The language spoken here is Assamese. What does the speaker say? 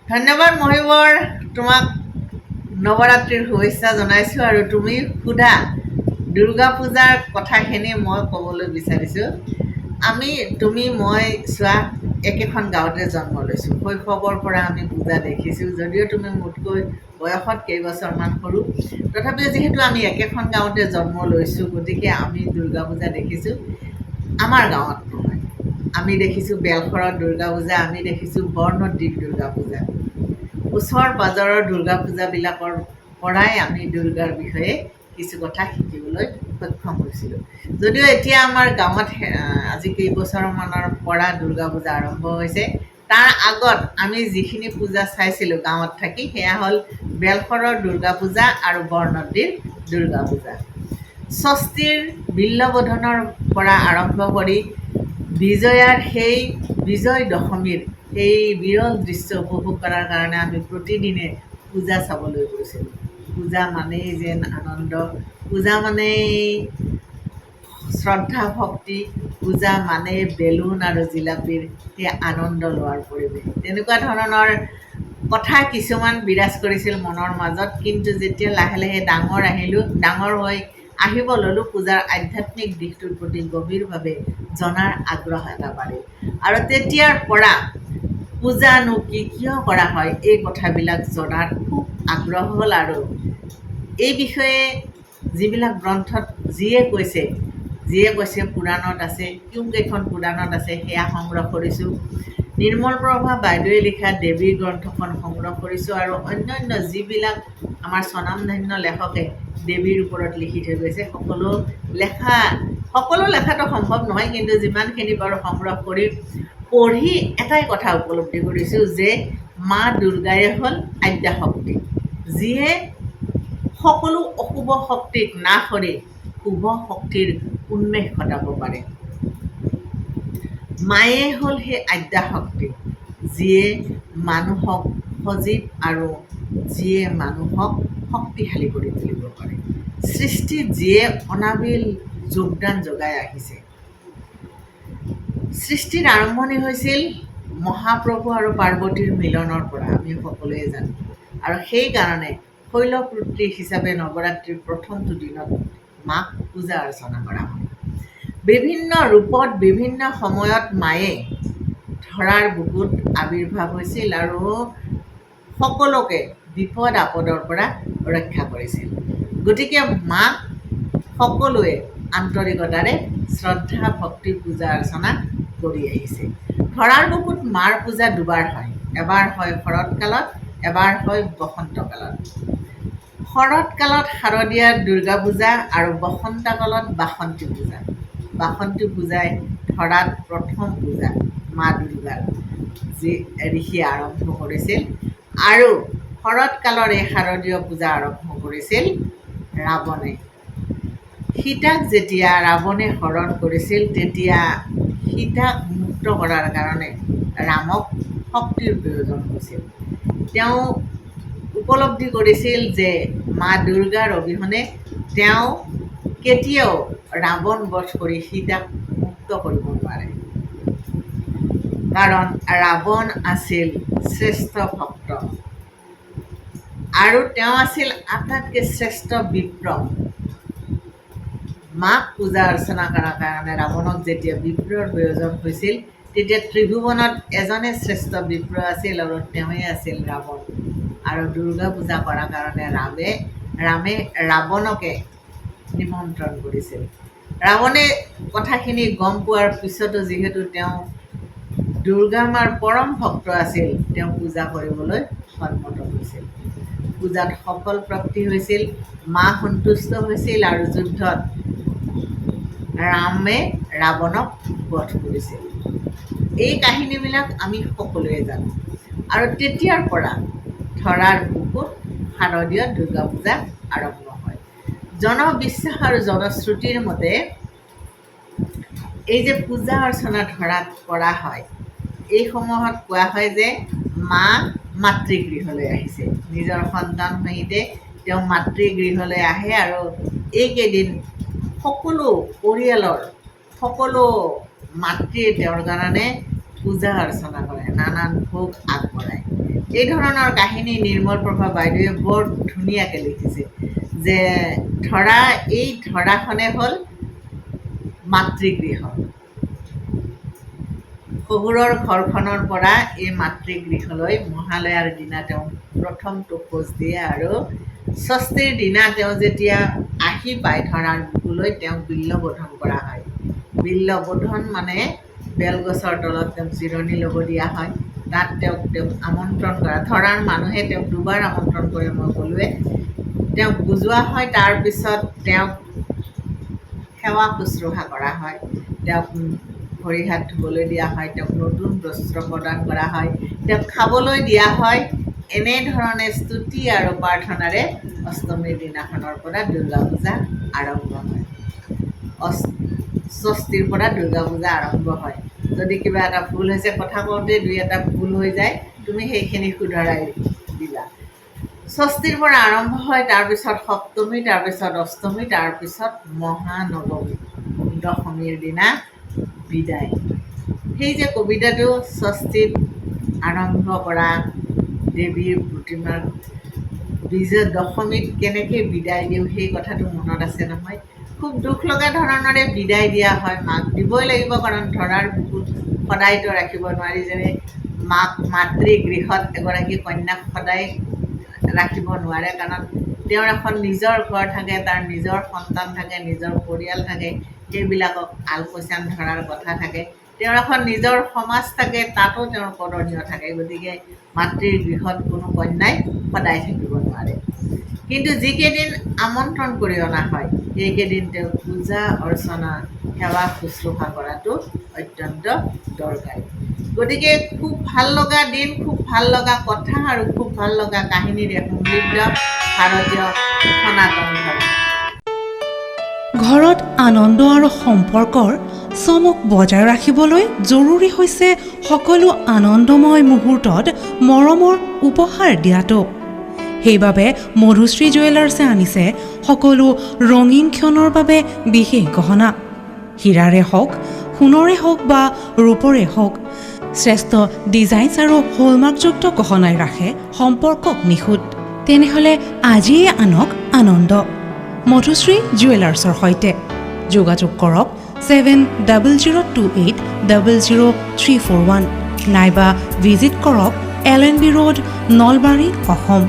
ধন্যবাদ মহিবৰ, তোমাক নৱৰাত্ৰিৰ শুভেচ্ছা জনাইছোঁ আৰু তুমি সোধা দুৰ্গা পূজাৰ কথাখিনি মই ক'বলৈ বিচাৰিছোঁ। মই চোৱা একেখন গাঁৱতে জন্ম লৈছোঁ। শৈশৱৰ পৰা আমি পূজা দেখিছোঁ, যদিও তুমি মোতকৈ বয়সত কেইবছৰমান সৰু, তথাপিও যিহেতু আমি একেখন গাঁৱতে জন্ম লৈছোঁ, গতিকে আমি দুৰ্গা পূজা দেখিছোঁ। আমাৰ গাঁৱত নহয়, আমি দেখিছোঁ বেলশৰত দুৰ্গা পূজা, আমি দেখিছোঁ বৰনদীত দুৰ্গা পূজা। ওচৰ পাজৰৰ দুৰ্গা পূজাবিলাকৰ পৰাই আমি দুৰ্গাৰ বিষয়ে কিছু কথা শিকিবলৈ সক্ষম হৈছিলোঁ। যদিও এতিয়া আমাৰ গাঁৱত আজি কেইবছৰমানৰ পৰা দুৰ্গা পূজা আৰম্ভ হৈছে, তাৰ আগত আমি যিখিনি পূজা চাইছিলোঁ গাঁৱত থাকি, সেয়া হ'ল বেলশৰৰ দুৰ্গা পূজা আৰু বৰনদীৰ দুৰ্গা পূজা। ষষ্ঠীৰ বিল্লবোধনৰ পৰা আৰম্ভ কৰি বিজয় দশমীৰ সেই বিৰল দৃশ্য উপভোগ কৰাৰ কাৰণে আমি প্ৰতিদিনে পূজা চাবলৈ গৈছিলোঁ। পূজা মানেই যেন আনন্দ, পূজা মানেই শ্ৰদ্ধা ভক্তি, পূজা মানেই বেলুন আৰু জিলাপিৰ সেই আনন্দ লোৱাৰ পৰিৱেশ। তেনেকুৱা ধৰণৰ কথা কিছুমান বিৰাজ কৰিছিল মনৰ মাজত, কিন্তু যেতিয়া লাহে লাহে ডাঙৰ হৈ আহিব ল'লোঁ, পূজাৰ আধ্যাত্মিক দিশটোৰ প্ৰতি গভীৰভাৱে জনাৰ আগ্ৰহ এটা বাঢ়িল। আৰু তেতিয়াৰ পৰা পূজানো কি, কিয় কৰা হয়, এই কথাবিলাক জনাৰ খুব আগ্ৰহ হ'ল। আৰু এই বিষয়ে যিবিলাক গ্ৰন্থত যিয়ে কৈছে পুৰাণত আছে, কেইখন পুৰাণত আছে, সেয়া সংগ্ৰহ কৰিছোঁ। নিৰ্মল প্ৰভা বাইদেৱে লিখা দেৱী গ্ৰন্থখন সংগ্ৰহ কৰিছোঁ, আৰু অন্যান্য যিবিলাক আমাৰ স্বনামধন্য লেখকে দেৱীৰ ওপৰত লিখি থৈ গৈছে, সকলো লেখাটো সম্ভৱ নহয়, কিন্তু যিমানখিনি বাৰু সংগ্ৰহ কৰি পঢ়ি এটাই কথা উপলব্ধি কৰিছোঁ যে মা দুৰ্গাই হ'ল আদ্যাশক্তি, যিয়ে সকলো অশুভ শক্তিক নাশ কৰি শুভ শক্তিৰ উন্মেষ ঘটাব পাৰে। মায়ে হ'ল সেই আদ্যাশক্তি, যিয়ে মানুহক সজীৱ আৰু যিয়ে মানুহক শক্তিশালী কৰি তুলিব পাৰে। সৃষ্টিত যিয়ে অনাবিল যোগদান যোগাই আহিছে। সৃষ্টিৰ আৰম্ভণি হৈছিল মহাপ্ৰভু আৰু পাৰ্বতীৰ মিলনৰ পৰা, আমি সকলোৱে জানো। আৰু সেইকাৰণে শৈলপুত্ৰী হিচাপে নৱৰাত্ৰিৰ প্ৰথমটো দিনত মাক পূজা অৰ্চনা কৰা হয়। বিভিন্ন ৰূপত বিভিন্ন সময়ত মায়ে ধৰাৰ বুকুত আৱিৰ্ভাৱ হৈছিল আৰু সকলোকে বিপদ আপদৰ পৰা ৰক্ষা কৰিছিল। গতিকে মাক সকলোৱে আন্তৰিকতাৰে শ্ৰদ্ধা ভক্তি পূজা অৰ্চনা কৰি আহিছে। ধৰাৰ বুকুত মাৰ পূজা দুবাৰ হয়, এবাৰ হয় শৰৎকালত, এবাৰ হয় বসন্তকালত। শৰৎকালত শাৰদীয়া দুৰ্গা পূজা আৰু বসন্তকালত বাসন্তী পূজা। বাসন্তী পূজাই ধৰাত প্ৰথম পূজা মা দুৰ্গাৰ, যি ঋষিয়ে আৰম্ভ কৰিছিল। আৰু শৰৎকালৰ এই শাৰদীয় পূজা আৰম্ভ কৰিছিল ৰাৱণে। সীতাক যেতিয়া ৰাৱণে হৰণ কৰিছিল, তেতিয়া সীতাক মুক্ত কৰাৰ কাৰণে ৰামক শক্তিৰ প্ৰয়োজন হৈছিল। তেওঁ উপলব্ধি কৰিছিল যে মা দুৰ্গাৰ অবিহনে তেওঁ কেতিয়াও ৰাৱণ বধ কৰি সীতাক মুক্ত কৰিব নোৱাৰে, কাৰণ ৰাৱণ আছিল শ্ৰেষ্ঠ ভক্ত আৰু তেওঁ আছিল আটাইতকৈ শ্ৰেষ্ঠ বিপ্ৰ। মাক পূজা অৰ্চনা কৰাৰ কাৰণে ৰাৱণক যেতিয়া বিপ্ৰৰ প্ৰয়োজন হৈছিল, তেতিয়া ত্ৰিভুৱনত এজনে শ্ৰেষ্ঠ বিপ্ৰ আছিল আৰু তেওঁৱেই আছিল ৰাৱণ। আৰু দুৰ্গা পূজা কৰাৰ কাৰণে ৰামে ৰাৱণকে নিমন্ত্ৰণ কৰিছিল। ৰাৱণে কথাখিনি গম পোৱাৰ পিছতো যিহেতু তেওঁ দুৰ্গা মাৰ পৰম ভক্ত আছিল, তেওঁ পূজা কৰিবলৈ সন্মত হৈছিল। পূজাত সফল প্ৰাপ্তি হৈছিল, মা সন্তুষ্ট হৈছিল আৰু যুদ্ধত ৰামে ৰাৱণক বধ কৰিছিল। এই কাহিনীবিলাক আমি সকলোৱে জানো। আৰু তেতিয়াৰ পৰা ধৰাৰ বুকুত শাৰদীয় দুৰ্গা পূজা আৰম্ভ হয়। জনবিশ্বাস আৰু জনশ্ৰুতিৰ মতে এই যে পূজা অৰ্চনা ধৰাত কৰা হয়, এই সময়ত কোৱা হয় যে মা মাতৃগৃহলৈ আহিছে। নিজৰ সন্তান সহিতে তেওঁ মাতৃগৃহলৈ আহে আৰু এইকেইদিন সকলো পৰিয়ালৰ সকলো মাতৃয়ে তেওঁৰ কাৰণে পূজা অৰ্চনা কৰে, নানান ভোগ আগবঢ়ায়। এই ধৰণৰ কাহিনী নিৰ্মল প্ৰভা বাইদেৱে বৰ ধুনীয়াকৈ লিখিছে যে এই ধৰাখনে হ'ল মাতৃগৃহ। শহুৰৰ ঘৰখনৰ পৰা এই মাতৃগৃহলৈ মহালয়াৰ দিনা তেওঁ প্ৰথমটো খোজ দিয়ে আৰু ষষ্ঠীৰ দিনা তেওঁ যেতিয়া আহি পায় ধৰাৰ বুকুলৈ তেওঁক বিল্লবোধন কৰা হয়। বিল্লবোধন মানে বেলগছৰ তলত তেওঁক জিৰণি ল'ব দিয়া হয়। তাত তেওঁক আমন্ত্ৰণ কৰা, ধৰাৰ মানুহে তেওঁক দুবাৰ আমন্ত্ৰণ কৰে, মই ক'লোৱে। তেওঁক বুজোৱা হয়, তাৰপিছত তেওঁক সেৱা শুশ্ৰূষা কৰা হয়, তেওঁক ভৰি হাত ধুবলৈ দিয়া হয়, তেওঁক নতুন বস্ত্ৰ প্ৰদান কৰা হয়, তেওঁক খাবলৈ দিয়া হয়। এনেধৰণে স্তুতি আৰু প্ৰাৰ্থনাৰে অষ্টমীৰ দিনাখনৰ পৰা দুৰ্গা পূজা আৰম্ভ হয়। ষষ্ঠীৰ পৰা দুৰ্গা পূজা আৰম্ভ হয়। যদি কিবা এটা ভুল হৈছে, কথা কওঁতে দুই এটা ভুল হৈ যায়, তুমি সেইখিনি শুধৰাই দিবা। ষষ্ঠীৰ পৰা আৰম্ভ হয়, তাৰপিছত সপ্তমী, তাৰপিছত অষ্টমী, তাৰপিছত মহানৱমী, দশমীৰ দিনা বিদায়। সেই যে কবিতাটো ষষ্ঠীত আৰম্ভ কৰা দেৱীৰ প্ৰতিমাৰ দশমীত কেনেকৈ বিদায় দিওঁ সেই কথাটো মনত আছে নহয়। খুব দুখ লগা ধৰণৰে বিদায় দিয়া হয়। মাক দিবই লাগিব, কাৰণ ধৰাৰ বুকুত সদায়তো ৰাখিব নোৱাৰি। যেনে মাতৃগৃহত এগৰাকী কন্যাক সদায় ৰাখিব নোৱাৰে, কাৰণ তেওঁৰ এখন নিজৰ ঘৰ থাকে, তাৰ নিজৰ সন্তান থাকে, নিজৰ পৰিয়াল থাকে, সেইবিলাকক আলপৈচান ধৰাৰ কথা থাকে। তেওঁৰ এখন নিজৰ সমাজ থাকে, তাতো তেওঁৰ কৰণীয় থাকে। গতিকে মাতৃগৃহত কোনো কন্যাই সদায় থাকিব নোৱাৰে। কিন্তু যিকেইদিন আমন্ত্ৰণ কৰি অনা হয়, সেইকেইদিন তেওঁ পূজা অৰ্চনা, সেৱা শুশ্ৰূষা কৰাটো অত্যন্ত দৰকাৰী। গতিকে খুব ভাল লগা দিন, খুব ভাল লগা কথা আৰু খুব ভাল লগা কাহিনীৰে সমৃদ্ধ ভাৰতীয় সনাতন ধৰ্ম। ঘৰত আনন্দ আৰু সম্পৰ্কৰ চমক বজাই ৰাখিবলৈ জৰুৰী হৈছে সকলো আনন্দময় মুহূৰ্তত মৰমৰ উপহাৰ দিয়াটো। সেইবাবে মধুশ্ৰী জুৱেলাৰ্ছে আনিছে সকলো ৰঙীন ক্ষণৰ বাবে বিশেষ গহনা। হীৰাৰে হওক, সোণৰে হওক বা ৰূপৰে হওক, শ্ৰেষ্ঠ ডিজাইনছ আৰু হলমাৰ্কযুক্ত গহনাই ৰাখে সম্পৰ্কক নিখুঁত। তেনেহ'লে আজিয়ে আনক আনন্দ মধুশ্ৰী জুৱেলাৰ্ছৰ সৈতে। যোগাযোগ কৰক 7002800341 নাইবা ভিজিট কৰক LNB ৰোড, নলবাৰী, অসম।